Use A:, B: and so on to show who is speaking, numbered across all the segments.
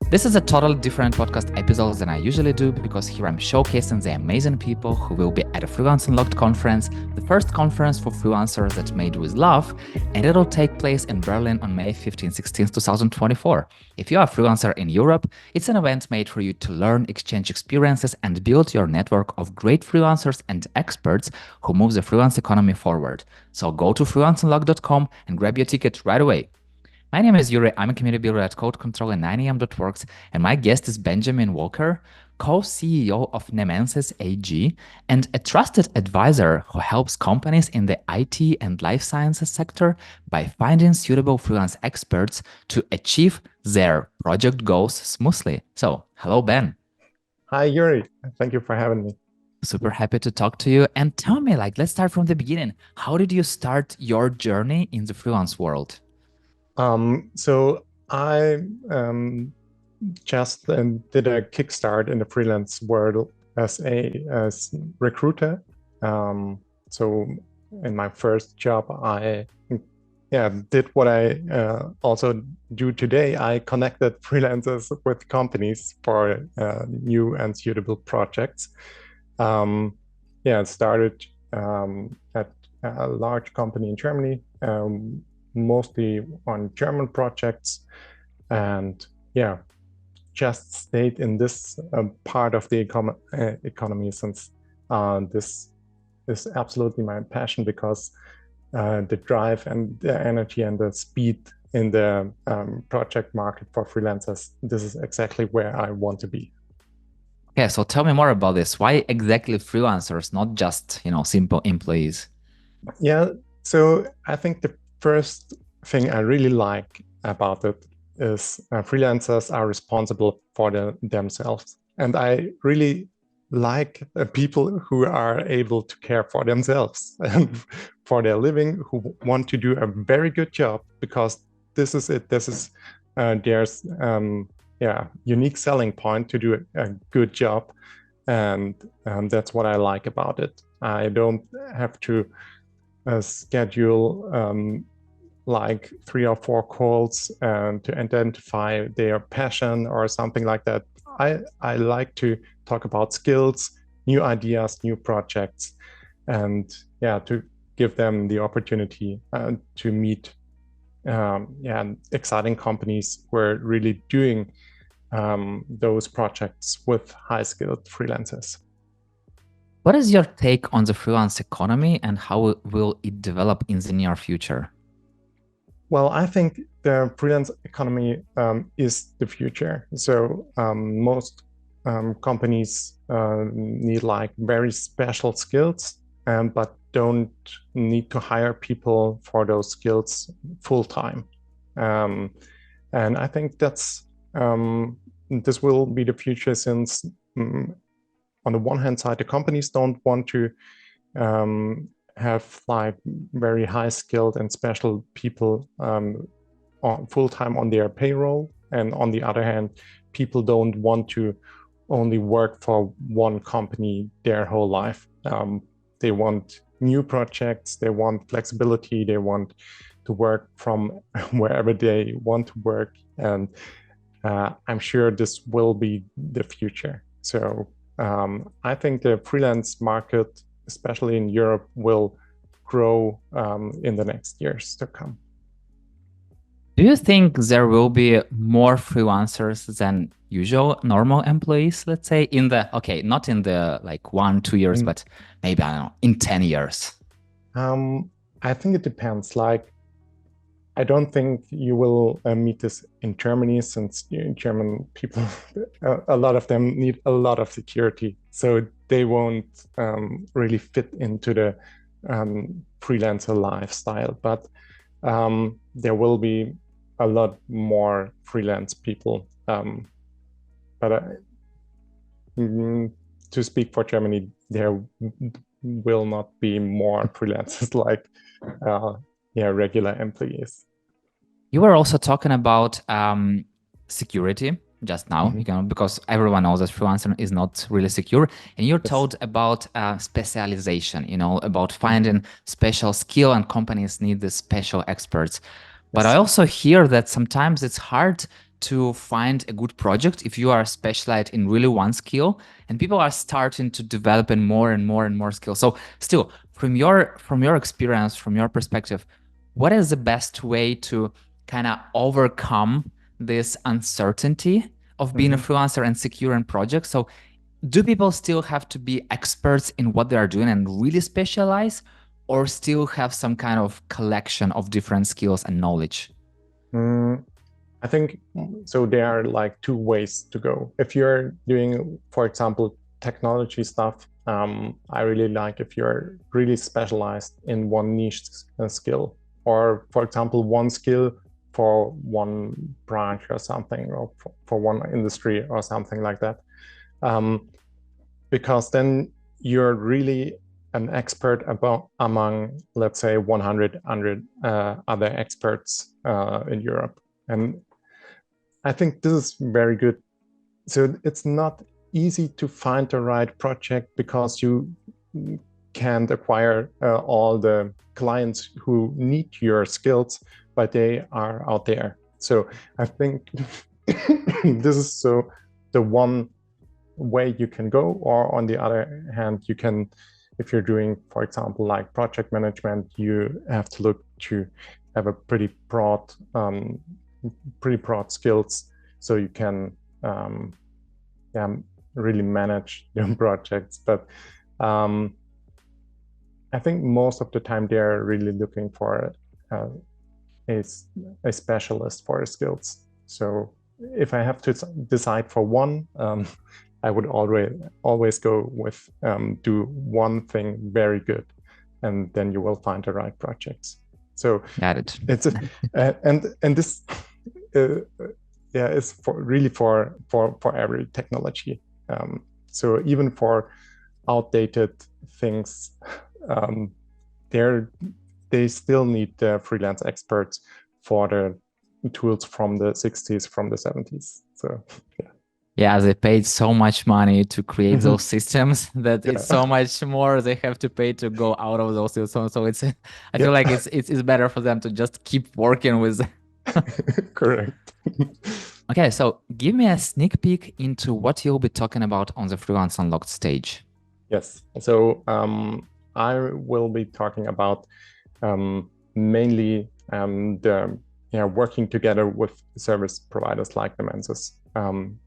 A: This is a totally different podcast episode than I usually do because here I'm showcasing the amazing people who will be at a Freelance Unlocked Conference, the first conference for freelancers that's made with love, and it'll take place in Berlin on May 15-16, 2024. If you are a freelancer in Europe, it's an event made for you to learn, exchange experiences, and build your network of great freelancers and experts who move the freelance economy forward. So go to freelanceunlocked.com and grab your ticket right away. My name is Yuri. I'm a community builder at Code Control and 9am.works, and my guest is Benjamin Walker, co-CEO of Nemensis AG and a trusted advisor who helps companies in the IT and life sciences sector by finding suitable freelance experts to achieve their project goals smoothly. So, hello, Ben.
B: Hi, Yuri. Thank you for having me.
A: Super happy to talk to you. And tell me, let's start from the beginning. How did you start your journey in the freelance world?
B: So I just did a kickstart in the freelance world as a recruiter. So in my first job, I did what I also do today. I connected freelancers with companies for new and suitable projects. It started at a large company in Germany. Mostly on German projects, and just stayed in this part of the economy since this is absolutely my passion, because the drive and the energy and the speed in the project market for freelancers, this is exactly where I want to be.
A: Okay, so tell me more about this. Why exactly freelancers, not just simple employees?
B: Yeah, so I think the first thing I really like about it is freelancers are responsible for themselves. And I really like people who are able to care for themselves and for their living, who want to do a very good job, because this is it. This is there's unique selling point to do a good job. And that's what I like about it. I don't have to schedule like 3 or 4 calls to identify their passion or something like that. I like to talk about skills, new ideas, new projects, and to give them the opportunity to meet exciting companies who are really doing those projects with high-skilled freelancers.
A: What is your take on the freelance economy and how will it develop in the near future?
B: Well, I think the freelance economy is the future. So most companies need like very special skills, but don't need to hire people for those skills full time. And I think that's this will be the future, since on the one hand side, the companies don't want to have like very high skilled and special people full time on their payroll. And on the other hand, people don't want to only work for one company their whole life. They want new projects, they want flexibility, they want to work from wherever they want to work. And I'm sure this will be the future. So I think the freelance market, especially in Europe, will grow in the next years to come.
A: Do you think there will be more freelancers than usual normal employees, let's say not in the like 1-2 years, but maybe, I don't know, in 10 years?
B: I think it depends. Like, I don't think you will meet this in Germany, since German people, a lot of them need a lot of security. So they won't really fit into the freelancer lifestyle. But there will be a lot more freelance people. But to speak for Germany, there will not be more freelancers like regular employees.
A: You were also talking about security just now, because everyone knows that freelancing is not really secure. And you're told about specialization, about finding special skill, and companies need the special experts. But I also hear that sometimes it's hard to find a good project if you are specialized in really one skill, and people are starting to develop in more and more and more skills. So still, from your experience, from your perspective, what is the best way to kind of overcome this uncertainty of being a freelancer and securing projects? So do people still have to be experts in what they are doing and really specialize, or still have some kind of collection of different skills and knowledge?
B: I think so. There are like two ways to go. If you're doing, for example, technology stuff, I really like if you're really specialized in one niche skill, or for example, one skill for one branch or something, or for one industry or something like that. Because then you're really an expert among, let's say, 100 other experts in Europe. And I think this is very good. So it's not easy to find the right project because you can't acquire all the clients who need your skills, but they are out there. So I think this is so the one way you can go. Or on the other hand, you can, if you're doing, for example, like project management, you have to look to have a pretty broad skills, so you can really manage your projects. But I think most of the time they're really looking for a specialist for skills. So if I have to decide for one, I would always go with do one thing very good, and then you will find the right projects. So
A: got it.
B: It's and this is for every technology. So even for outdated things, they still need freelance experts for the tools from the 60s, from the 70s. So
A: yeah, they paid so much money to create those systems that it's so much more they have to pay to go out of those systems. So it's, I feel like it's better for them to just keep working with.
B: Correct.
A: Okay, so give me a sneak peek into what you'll be talking about on the Freelance Unlocked stage.
B: Yes. So I will be talking about mainly working together with service providers like Nemensis,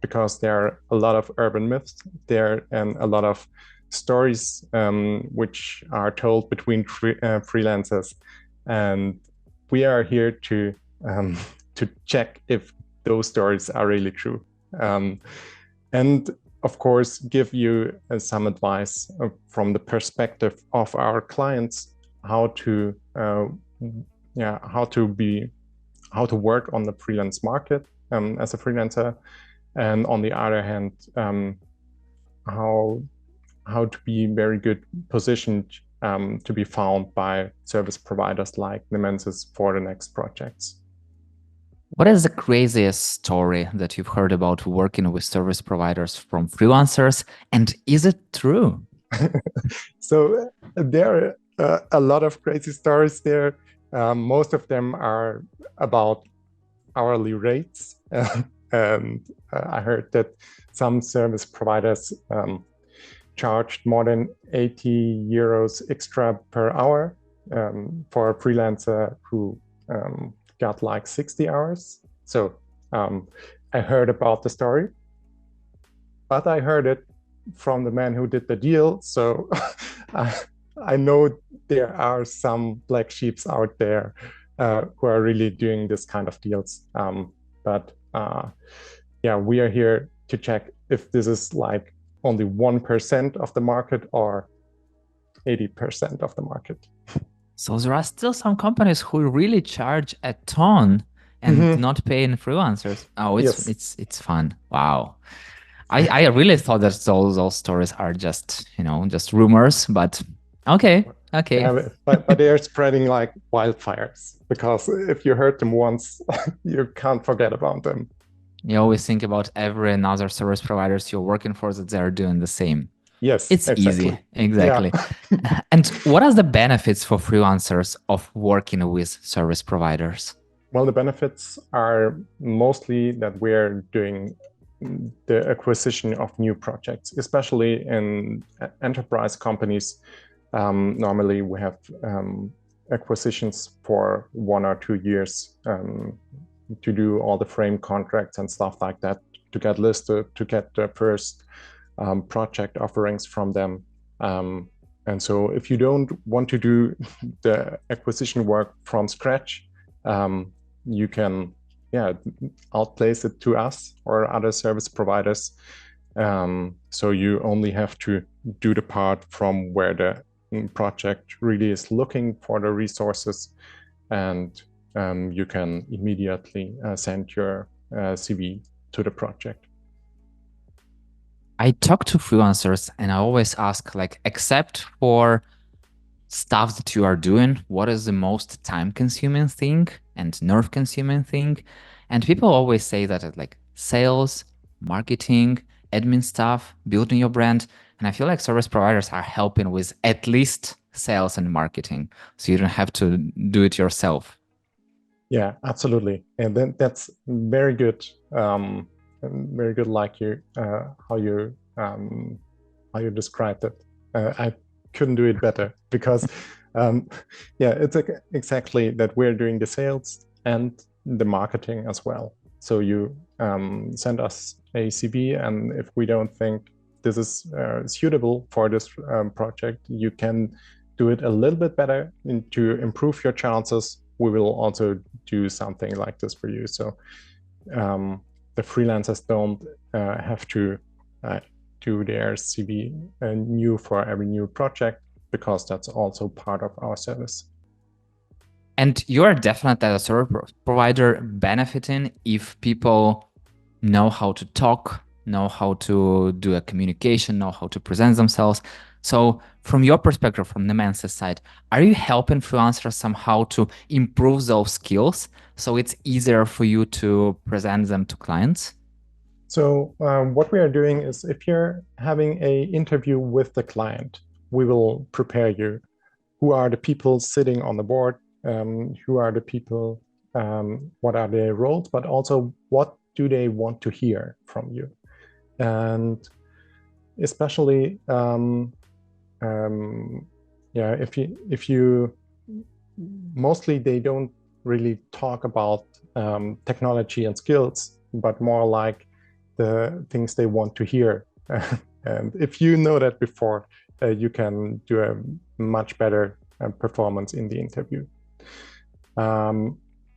B: because there are a lot of urban myths there and a lot of stories which are told between freelancers, and we are here to check if those stories are really true, and of course give you some advice from the perspective of our clients, how to work on the freelance market as a freelancer, and on the other hand, how to be very good positioned to be found by service providers like Nemensis for the next projects.
A: What is the craziest story that you've heard about working with service providers from freelancers, and is it true?
B: So there are a lot of crazy stories there. Most of them are about hourly rates. And I heard that some service providers charged more than 80 euros extra per hour for a freelancer who got like 60 hours. So I heard about the story, but I heard it from the man who did the deal. So I know there are some black sheeps out there who are really doing this kind of deals. But we are here to check if this is like only 1% of the market or 80% of the market.
A: So there are still some companies who really charge a ton and not paying freelancers. Oh, it's fun. Wow. I really thought that those stories are just rumors, but okay.
B: Yeah, but they're spreading like wildfires, because if you heard them once, you can't forget about them.
A: You always think about every another service providers you're working for that they're doing the same.
B: Yes,
A: it's
B: exactly.
A: Easy. Exactly. Yeah. And what are the benefits for freelancers of working with service providers?
B: Well, the benefits are mostly that we're doing the acquisition of new projects, especially in enterprise companies. Normally, we have acquisitions for 1 or 2 years to do all the frame contracts and stuff like that, to get listed, to get the first project offerings from them. And so if you don't want to do the acquisition work from scratch, you can outplace it to us or other service providers. So you only have to do the part from where the project really is looking for the resources, and you can immediately send your CV to the project.
A: I talk to freelancers and I always ask, like, except for stuff that you are doing, what is the most time consuming thing and nerve consuming thing? And people always say that it's like sales, marketing, admin stuff, building your brand. And I feel like service providers are helping with at least sales and marketing, so you don't have to do it yourself.
B: Yeah, absolutely. And then that's very good. Very good, like how you described it. I couldn't do it better because, yeah, it's exactly that we're doing the sales and the marketing as well. So you send us a CV, and if we don't think this is suitable for this project, you can do it a little bit better to improve your chances. We will also do something like this for you. So the freelancers don't have to do their CV new for every new project, because that's also part of our service.
A: And you are definitely as a service provider benefiting if people know how to talk, know how to do a communication, know how to present themselves. So from your perspective, from the Nemensis side, are you helping freelancers somehow to improve those skills so it's easier for you to present them to clients?
B: So what we are doing is, if you're having a interview with the client, we will prepare you. Who are the people sitting on the board? Who are the people? What are their roles? But also, what do they want to hear from you? And especially, yeah, if you mostly they don't really talk about technology and skills, but more like the things they want to hear. And if you know that before, you can do a much better performance in the interview.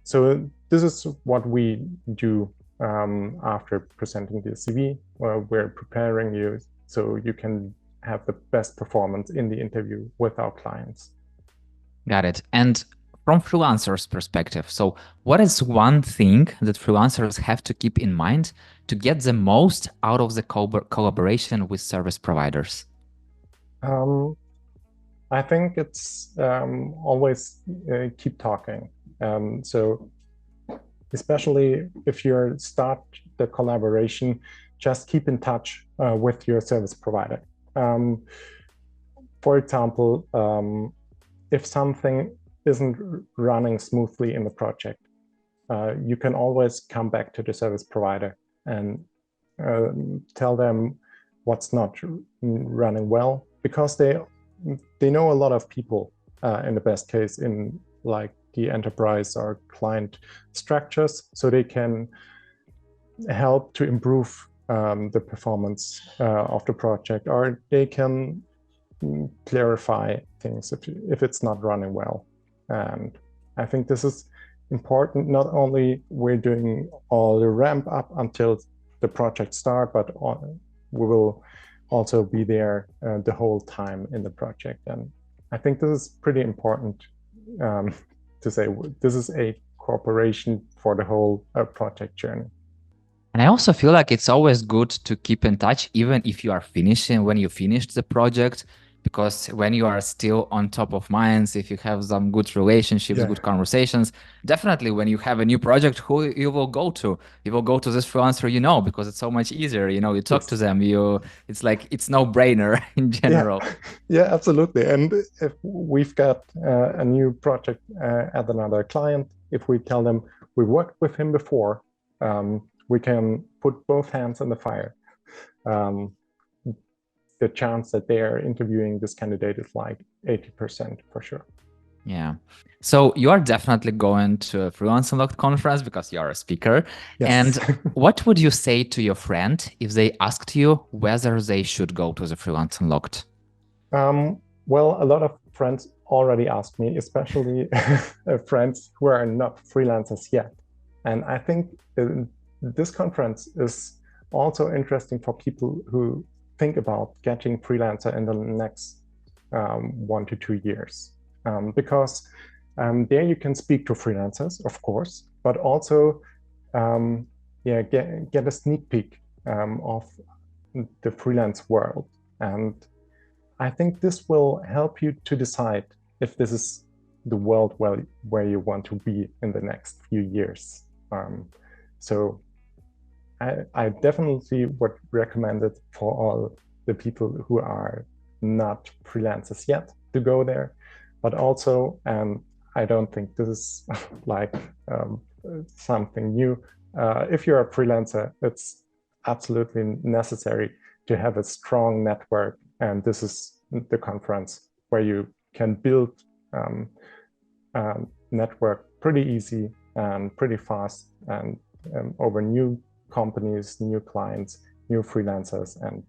B: So this is what we do after presenting the CV. We're preparing you so you can have the best performance in the interview with our clients.
A: Got it. And from freelancers' perspective, so what is one thing that freelancers have to keep in mind to get the most out of the collaboration with service providers?
B: I think it's always keep talking. So especially if you start the collaboration, just keep in touch with your service provider. For example, if something isn't running smoothly in the project, you can always come back to the service provider and tell them what's not running well, because they know a lot of people in the best case in like the enterprise or client structures, so they can help to improve the performance of the project, or they can clarify things if it's not running well. And I think this is important. Not only we're doing all the ramp up until the project start, but we will also be there the whole time in the project. And I think this is pretty important to say. This is a cooperation for the whole project journey.
A: And I also feel like it's always good to keep in touch, even if you are finishing, when you finished the project, because when you are still on top of minds, if you have some good relationships, good conversations, definitely when you have a new project, who you will go to? You will go to this freelancer, because it's so much easier. You talk to them. It's like it's no brainer in general.
B: Yeah, absolutely. And if we've got a new project at another client, if we tell them we worked with him before, we can put both hands in the fire. The chance that they are interviewing this candidate is like 80% for sure.
A: Yeah. So you are definitely going to a Freelance Unlocked conference because you are a speaker.
B: Yes.
A: And what would you say to your friend if they asked you whether they should go to the Freelance Unlocked?
B: Well, a lot of friends already asked me, especially friends who are not freelancers yet. And I think this conference is also interesting for people who think about getting freelancer in the next 1 to 2 years. Because there you can speak to freelancers, of course, but also get a sneak peek of the freelance world. And I think this will help you to decide if this is the world where you want to be in the next few years. So I definitely would recommend it for all the people who are not freelancers yet to go there. But also, I don't think this is like something new. If you're a freelancer, it's absolutely necessary to have a strong network. And this is the conference where you can build network pretty easy and pretty fast and over new companies, new clients, new freelancers. And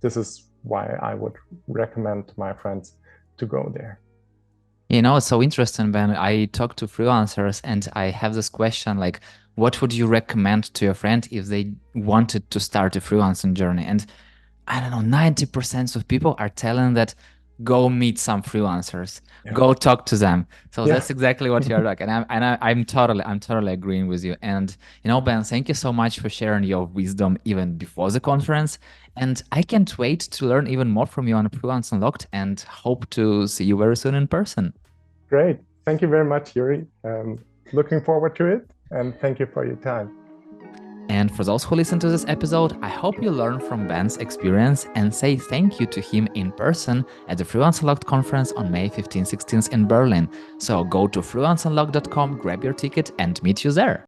B: this is why I would recommend my friends to go there.
A: You know, it's so interesting when I talk to freelancers and I have this question like, what would you recommend to your friend if they wanted to start a freelancing journey? And I don't know, 90% of people are telling that go meet some freelancers, go talk to them. So that's exactly what you're like. And I'm totally agreeing with you. And you know, Ben, thank you so much for sharing your wisdom even before the conference. And I can't wait to learn even more from you on Freelance Unlocked and hope to see you very soon in person.
B: Great. Thank you very much, Yuri. Looking forward to it. And thank you for your time.
A: And for those who listen to this episode, I hope you learn from Ben's experience and say thank you to him in person at the Freelance Unlocked Conference on May 15-16 in Berlin. So go to freelanceunlocked.com, grab your ticket and meet you there.